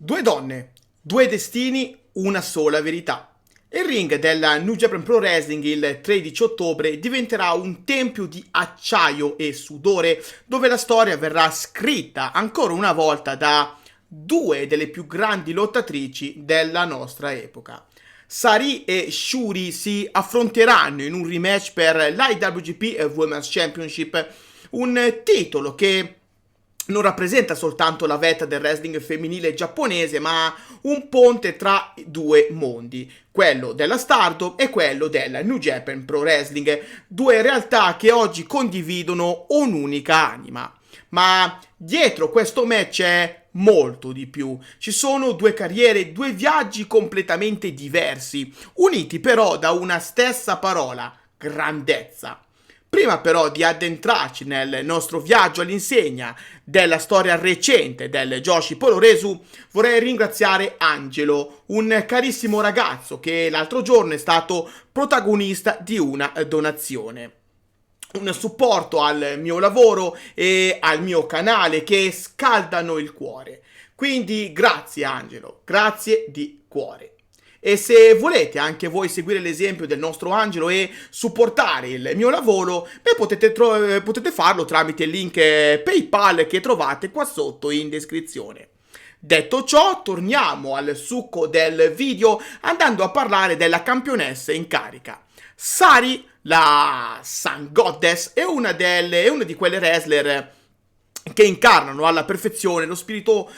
Due donne, due destini, una sola verità. Il ring della New Japan Pro Wrestling il 13 ottobre diventerà un tempio di acciaio e sudore dove la storia verrà scritta ancora una volta da due delle più grandi lottatrici della nostra epoca. Sari e Shuri si affronteranno in un rematch per l'IWGP Women's Championship, un titolo che non rappresenta soltanto la vetta del wrestling femminile giapponese, ma un ponte tra i due mondi, quello della Stardom e quello della New Japan Pro Wrestling, due realtà che oggi condividono un'unica anima. Ma dietro questo match è molto di più. Ci sono due carriere, due viaggi completamente diversi, uniti però da una stessa parola: grandezza. Prima però di addentrarci nel nostro viaggio all'insegna della storia recente del Joshi Poloresu, vorrei ringraziare Angelo, un carissimo ragazzo che l'altro giorno è stato protagonista di una donazione. Un supporto al mio lavoro e al mio canale che scaldano il cuore. Quindi grazie Angelo, grazie di cuore. E se volete anche voi seguire l'esempio del nostro Angelo e supportare il mio lavoro, potete farlo tramite il link PayPal che trovate qua sotto in descrizione. Detto ciò, torniamo al succo del video andando a parlare della campionessa in carica. Sari, la Sun Goddess, è una di quelle wrestler che incarnano alla perfezione lo spirito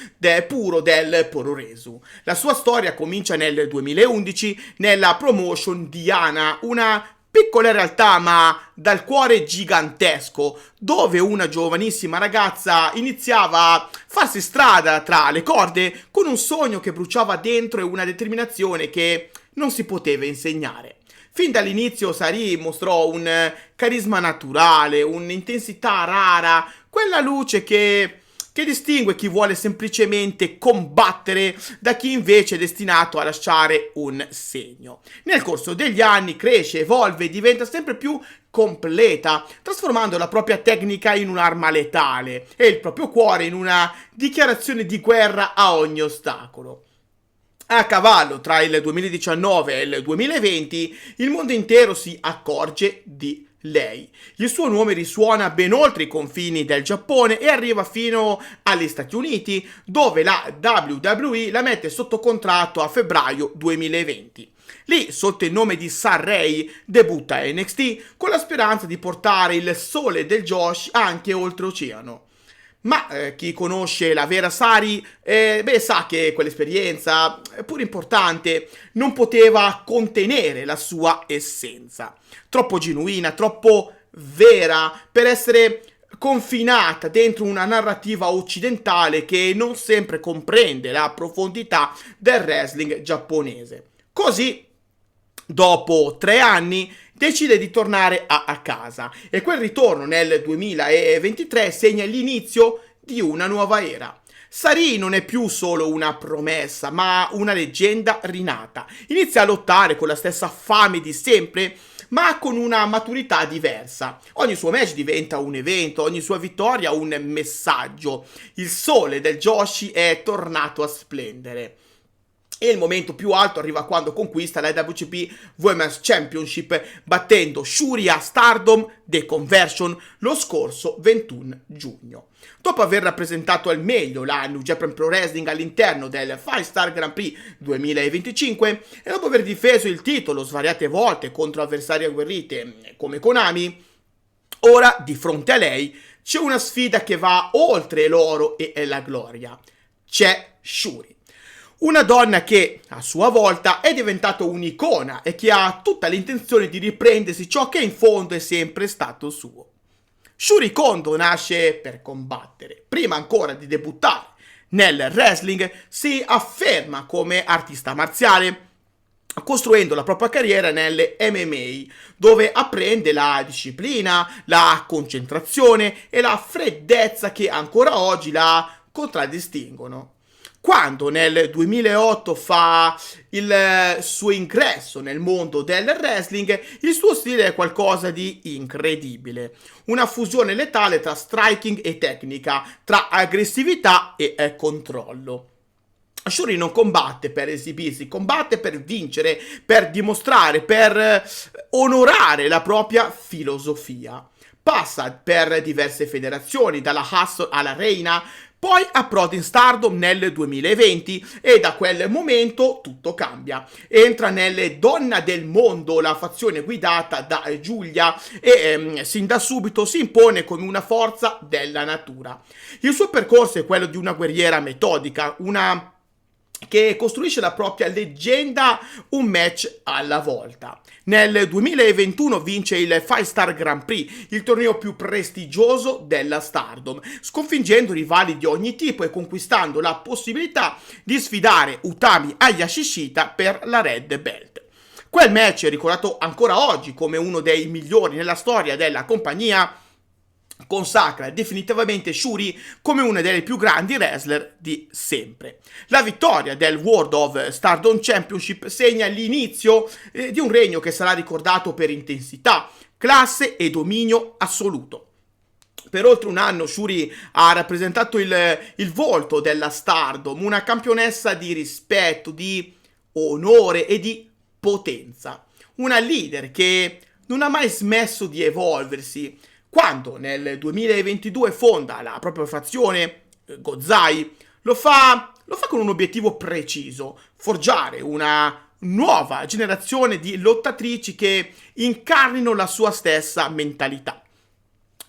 puro del Pororesu. La sua storia comincia nel 2011 nella promotion Diana, una piccola realtà ma dal cuore gigantesco, dove una giovanissima ragazza iniziava a farsi strada tra le corde con un sogno che bruciava dentro e una determinazione che non si poteva insegnare. Fin dall'inizio Sari mostrò un carisma naturale, un'intensità rara, quella luce che distingue chi vuole semplicemente combattere da chi invece è destinato a lasciare un segno. Nel corso degli anni cresce, evolve e diventa sempre più completa, trasformando la propria tecnica in un'arma letale e il proprio cuore in una dichiarazione di guerra a ogni ostacolo. A cavallo tra il 2019 e il 2020, il mondo intero si accorge di lei. Il suo nome risuona ben oltre i confini del Giappone e arriva fino agli Stati Uniti, dove la WWE la mette sotto contratto a febbraio 2020. Lì, sotto il nome di Sarray, debutta a NXT con la speranza di portare il sole del Josh anche oltreoceano. Ma chi conosce la vera Sari sa che quell'esperienza, pur importante, non poteva contenere la sua essenza. Troppo genuina, troppo vera per essere confinata dentro una narrativa occidentale che non sempre comprende la profondità del wrestling giapponese. Così, dopo 3 anni, decide di tornare a casa e quel ritorno nel 2023 segna l'inizio di una nuova era. Sari non è più solo una promessa, ma una leggenda rinata. Inizia a lottare con la stessa fame di sempre, ma con una maturità diversa. Ogni suo match diventa un evento, ogni sua vittoria un messaggio. Il sole del Joshi è tornato a splendere. E il momento più alto arriva quando conquista la WCP Women's Championship battendo Shuri a Stardom The Conversion lo scorso 21 giugno. Dopo aver rappresentato al meglio la New Japan Pro Wrestling all'interno del 5-Star Grand Prix 2025 e dopo aver difeso il titolo svariate volte contro avversari agguerrite come Konami, ora di fronte a lei c'è una sfida che va oltre l'oro e la gloria. C'è Shuri. Una donna che, a sua volta, è diventata un'icona e che ha tutta l'intenzione di riprendersi ciò che in fondo è sempre stato suo. Shuri Kondo nasce per combattere. Prima ancora di debuttare nel wrestling, si afferma come artista marziale, costruendo la propria carriera nelle MMA, dove apprende la disciplina, la concentrazione e la freddezza che ancora oggi la contraddistinguono. Quando nel 2008 fa il suo ingresso nel mondo del wrestling, il suo stile è qualcosa di incredibile. Una fusione letale tra striking e tecnica, tra aggressività e controllo. Shuri non combatte per esibirsi, combatte per vincere, per dimostrare, per onorare la propria filosofia. Passa per diverse federazioni, dalla Hustle alla Reina, poi approda in Stardom nel 2020 e da quel momento tutto cambia. Entra nelle Donna del Mondo, la fazione guidata da Giulia, e sin da subito si impone come una forza della natura. Il suo percorso è quello di una guerriera metodica, una che costruisce la propria leggenda un match alla volta. Nel 2021 vince il 5-Star Grand Prix, il torneo più prestigioso della Stardom, sconfiggendo rivali di ogni tipo e conquistando la possibilità di sfidare Utami Hayashi Shita per la Red Belt. Quel match è ricordato ancora oggi come uno dei migliori nella storia della compagnia, consacra definitivamente Shuri come una delle più grandi wrestler di sempre. La vittoria del World of Stardom Championship segna l'inizio di un regno che sarà ricordato per intensità, classe e dominio assoluto. Per oltre un anno Shuri ha rappresentato il volto della Stardom, una campionessa di rispetto, di onore e di potenza. Una leader che non ha mai smesso di evolversi. Quando nel 2022 fonda la propria fazione, Gozai, lo fa con un obiettivo preciso: forgiare una nuova generazione di lottatrici che incarnino la sua stessa mentalità.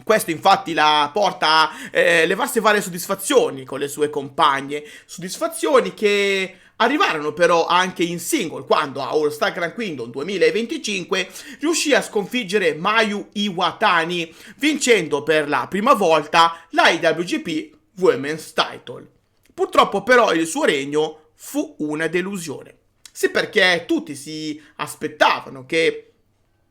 Questo infatti la porta a levarsi varie soddisfazioni con le sue compagne, soddisfazioni che arrivarono però anche in single, quando a All Star Grand Kingdom 2025 riuscì a sconfiggere Mayu Iwatani, vincendo per la prima volta la IWGP Women's Title. Purtroppo però il suo regno fu una delusione. Sì, perché tutti si aspettavano che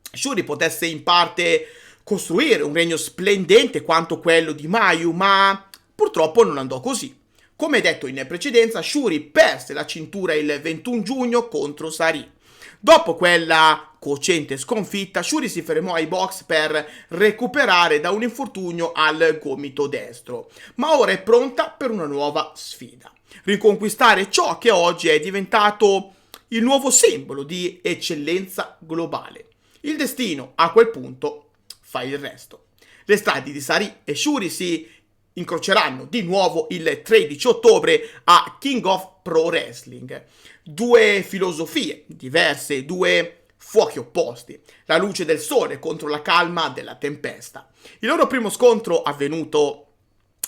Shuri potesse in parte costruire un regno splendente quanto quello di Mayu, ma purtroppo non andò così. Come detto in precedenza, Shuri perse la cintura il 21 giugno contro Sari. Dopo quella cocente sconfitta, Shuri si fermò ai box per recuperare da un infortunio al gomito destro, ma ora è pronta per una nuova sfida: riconquistare ciò che oggi è diventato il nuovo simbolo di eccellenza globale. Il destino, a quel punto, fa il resto. Le strade di Sari e Shuri si incroceranno di nuovo il 13 ottobre a King of Pro Wrestling. Due filosofie diverse, due fuochi opposti, la luce del sole contro la calma della tempesta. Il loro primo scontro, avvenuto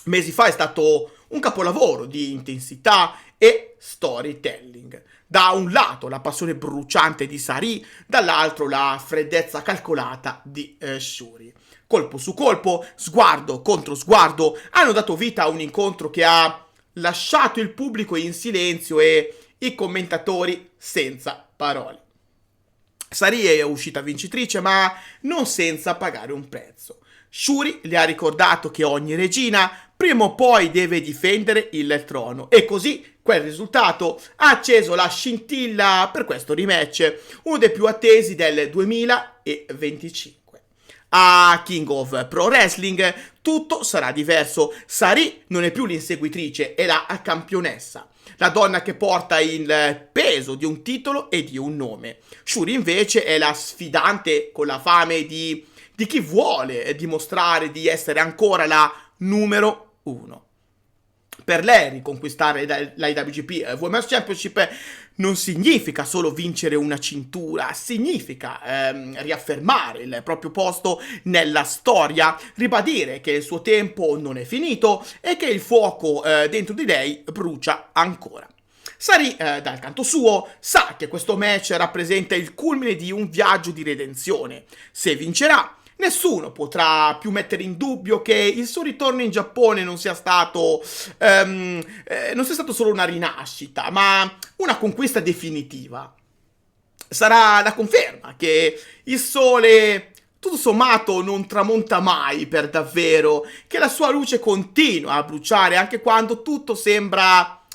mesi fa, è stato un capolavoro di intensità e storytelling. Da un lato la passione bruciante di Sari, dall'altro la freddezza calcolata di Shuri. Colpo su colpo, sguardo contro sguardo, hanno dato vita a un incontro che ha lasciato il pubblico in silenzio e i commentatori senza parole. Sari è uscita vincitrice, ma non senza pagare un prezzo. Shuri le ha ricordato che ogni regina prima o poi deve difendere il trono, e così quel risultato ha acceso la scintilla per questo rematch, uno dei più attesi del 2025. A King of Pro Wrestling tutto sarà diverso. Sari non è più l'inseguitrice, è la campionessa, la donna che porta il peso di un titolo e di un nome. Shuri invece è la sfidante con la fame di chi vuole dimostrare di essere ancora la numero uno. Per lei riconquistare la IWGP Women's Championship non significa solo vincere una cintura, significa riaffermare il proprio posto nella storia, ribadire che il suo tempo non è finito e che il fuoco dentro di lei brucia ancora. Sari, dal canto suo, sa che questo match rappresenta il culmine di un viaggio di redenzione. Se vincerà, nessuno potrà più mettere in dubbio che il suo ritorno in Giappone non sia stato solo una rinascita, ma una conquista definitiva. Sarà la conferma che il sole, tutto sommato, non tramonta mai per davvero, che la sua luce continua a bruciare anche quando tutto sembra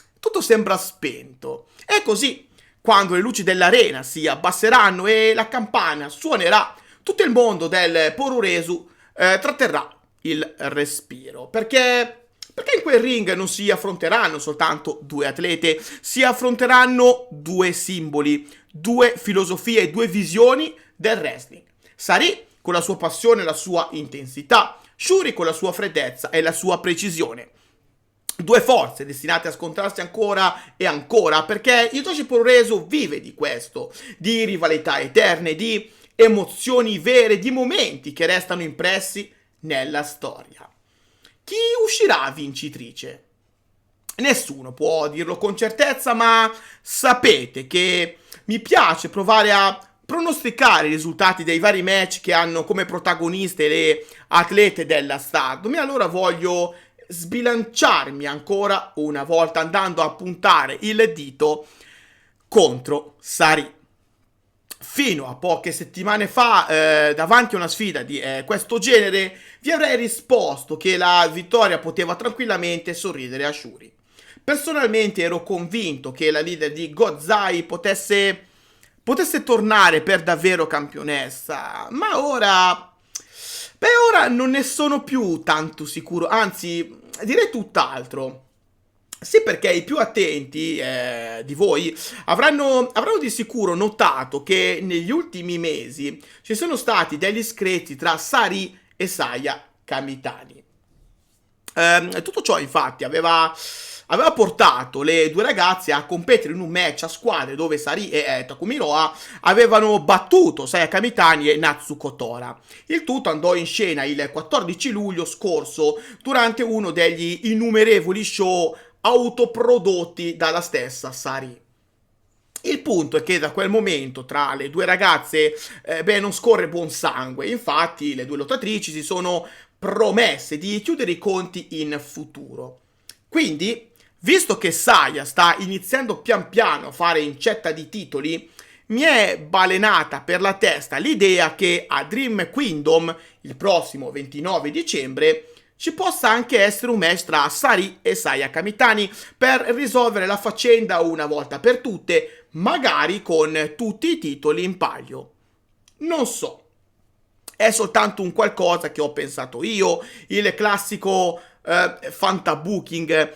spento. E così, quando le luci dell'arena si abbasseranno e la campana suonerà, tutto il mondo del Puroresu tratterrà il respiro, perché Perché in quel ring non si affronteranno soltanto due atlete, si affronteranno due simboli, due filosofie, due visioni del wrestling. Sari con la sua passione e la sua intensità, Shuri con la sua freddezza e la sua precisione. Due forze destinate a scontrarsi ancora e ancora, perché Hitoshi Puroresu vive di questo, di rivalità eterne, di emozioni vere, di momenti che restano impressi nella storia. Chi uscirà vincitrice? Nessuno può dirlo con certezza, ma sapete che mi piace provare a pronosticare i risultati dei vari match che hanno come protagoniste le atlete della Stardom, e allora voglio sbilanciarmi ancora una volta andando a puntare il dito contro Sari. Fino a poche settimane fa, davanti a una sfida di questo genere, vi avrei risposto che la vittoria poteva tranquillamente sorridere a Shuri. Personalmente ero convinto che la leader di Gozai potesse tornare per davvero campionessa, ma ora non ne sono più tanto sicuro, anzi direi tutt'altro. Sì, perché i più attenti di voi avranno di sicuro notato che negli ultimi mesi ci sono stati degli screzi tra Sari e Saya Kamitani. Tutto ciò infatti aveva portato le due ragazze a competere in un match a squadre dove Sari e Takumi Iroha avevano battuto Saya Kamitani e Natsuko Tora. Il tutto andò in scena il 14 luglio scorso durante uno degli innumerevoli show autoprodotti dalla stessa Sari. Il punto è che da quel momento tra le due ragazze non scorre buon sangue, infatti le due lottatrici si sono promesse di chiudere i conti in futuro. Quindi, visto che Saya sta iniziando pian piano a fare incetta di titoli, mi è balenata per la testa l'idea che a Dream Kingdom, il prossimo 29 dicembre, ci possa anche essere un match tra Sari e Saya Kamitani per risolvere la faccenda una volta per tutte, magari con tutti i titoli in palio. Non so. È soltanto un qualcosa che ho pensato io, il classico fantabooking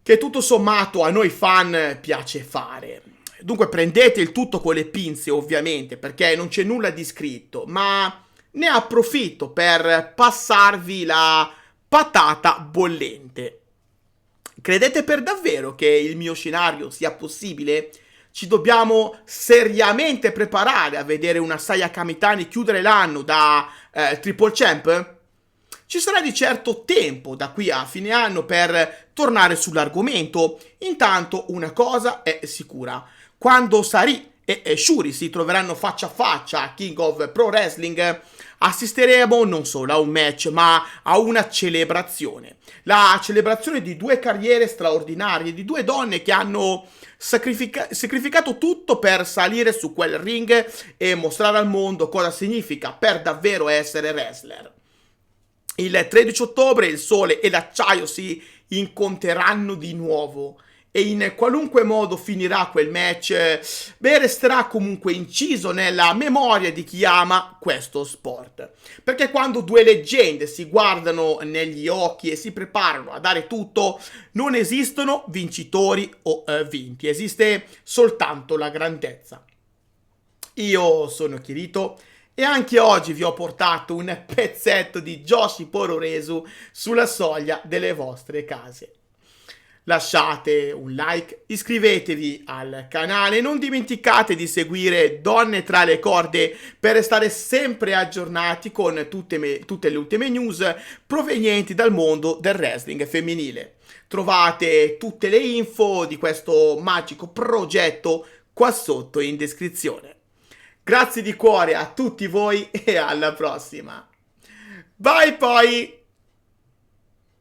che tutto sommato a noi fan piace fare. Dunque prendete il tutto con le pinze ovviamente, perché non c'è nulla di scritto, ma ne approfitto per passarvi la patata bollente. Credete per davvero che il mio scenario sia possibile? Ci dobbiamo seriamente preparare a vedere una Saya Kamitani chiudere l'anno da Triple Champ? Ci sarà di certo tempo da qui a fine anno per tornare sull'argomento. Intanto una cosa è sicura: quando Sari e Shuri si troveranno faccia a faccia a King of Pro Wrestling, assisteremo non solo a un match, ma a una celebrazione. La celebrazione di due carriere straordinarie, di due donne che hanno sacrificato tutto per salire su quel ring e mostrare al mondo cosa significa per davvero essere wrestler. Il 13 ottobre il sole e l'acciaio si incontreranno di nuovo. E in qualunque modo finirà quel match, resterà comunque inciso nella memoria di chi ama questo sport. Perché quando due leggende si guardano negli occhi e si preparano a dare tutto, non esistono vincitori o vinti, esiste soltanto la grandezza. Io sono Kirito e anche oggi vi ho portato un pezzetto di Joshi Puroresu sulla soglia delle vostre case. Lasciate un like, iscrivetevi al canale e non dimenticate di seguire Donne tra le corde per restare sempre aggiornati con tutte le ultime news provenienti dal mondo del wrestling femminile. Trovate tutte le info di questo magico progetto qua sotto in descrizione. Grazie di cuore a tutti voi e alla prossima. Bye poi!